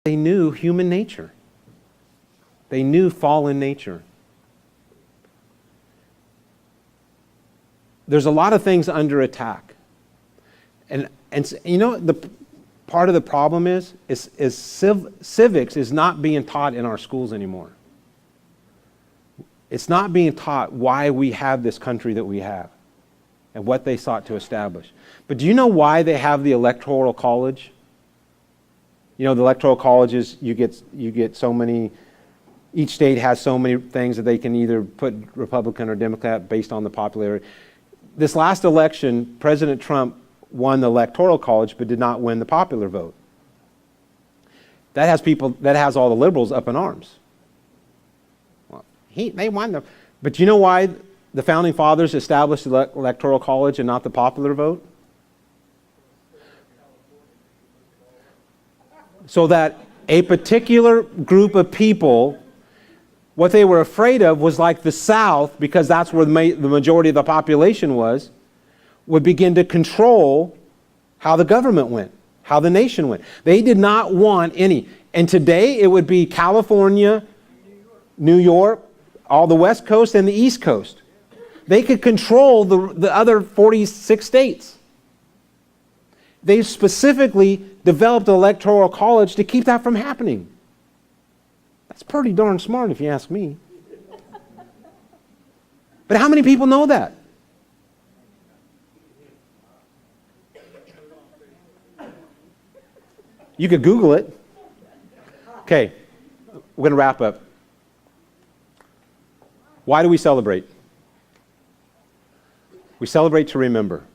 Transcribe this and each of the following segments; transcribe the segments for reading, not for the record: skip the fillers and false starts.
They knew human nature. They knew fallen nature. There's a lot of things under attack. And you know, the part of the problem is civics is not being taught in our schools anymore. It's not being taught why we have this country that we have and what they sought to establish. But do you know why they have the Electoral College? You know, the Electoral College is you get so many, each state has so many things that they can either put Republican or Democrat based on the popularity. This last election, President Trump won the Electoral College but did not win the popular vote. That has all the liberals up in arms. Well, they won but you know why the Founding Fathers established the Electoral College and not the popular vote? So that a particular group of people, what they were afraid of was like the South, because that's where the majority of the population was, would begin to control how the government went, how the nation went. They did not want any. And today it would be California, New York, all the West Coast and the East Coast. They could control the other 46 states. They specifically developed the Electoral College to keep that from happening. That's pretty darn smart if you ask me. But how many people know that? You could Google it. Okay, we're going to wrap up. Why do we celebrate? We celebrate to remember.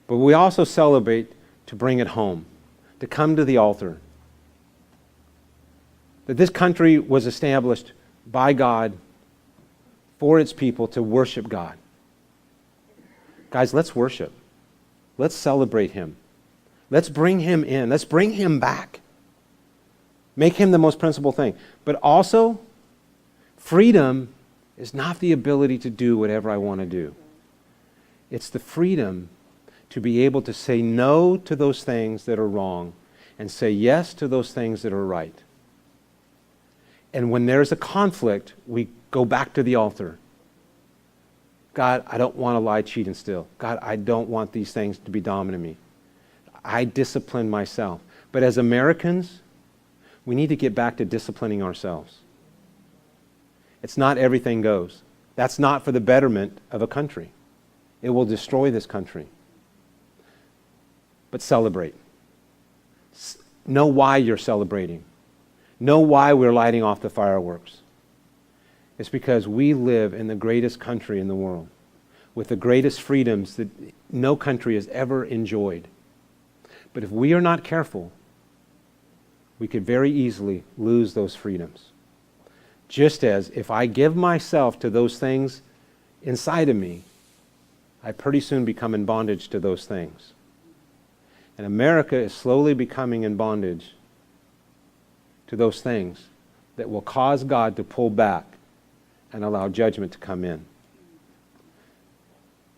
But we also celebrate to bring it home, to come to the altar. That this country was established by God for its people to worship God. Guys, let's worship. Let's celebrate Him. Let's bring Him in. Let's bring Him back. Make Him the most principal thing. But also, freedom is not the ability to do whatever I want to do. It's the freedom to be able to say no to those things that are wrong and say yes to those things that are right. And when there's a conflict, we go back to the altar. God, I don't want to lie, cheat, and steal. God, I don't want these things to be dominant me. I discipline myself. But as Americans, we need to get back to disciplining ourselves. It's not everything goes. That's not for the betterment of a country. It will destroy this country. But celebrate. Know why you're celebrating. Know why we're lighting off the fireworks. It's because we live in the greatest country in the world, with the greatest freedoms that no country has ever enjoyed. But if we are not careful, we could very easily lose those freedoms. Just as if I give myself to those things inside of me, I pretty soon become in bondage to those things. And America is slowly becoming in bondage to those things that will cause God to pull back and allow judgment to come in.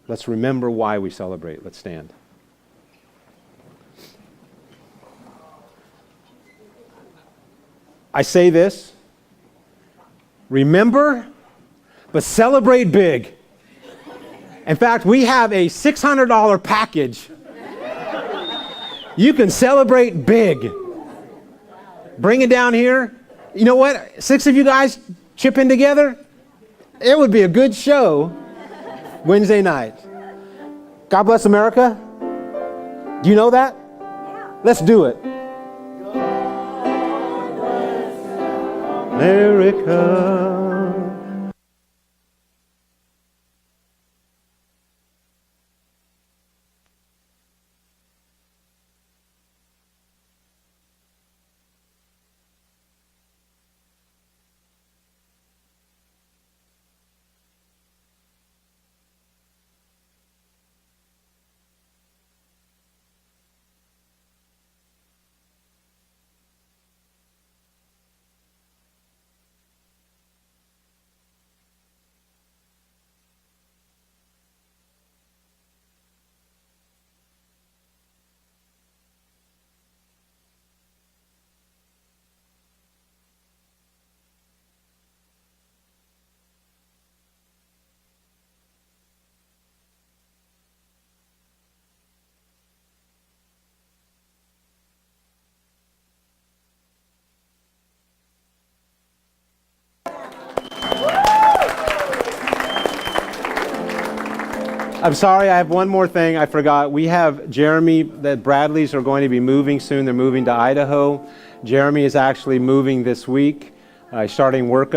Let's remember why we celebrate. Let's stand. I say this, remember, but celebrate big. In fact, we have a $600 package. You can celebrate big. Bring it down here. You know what? 6 of you guys chip in together. It would be a good show Wednesday night. God bless America. Do you know that? Let's do it. America. I'm sorry, I have one more thing I forgot. We have Jeremy, the Bradleys are going to be moving soon. They're moving to Idaho. Jeremy is actually moving this week, starting work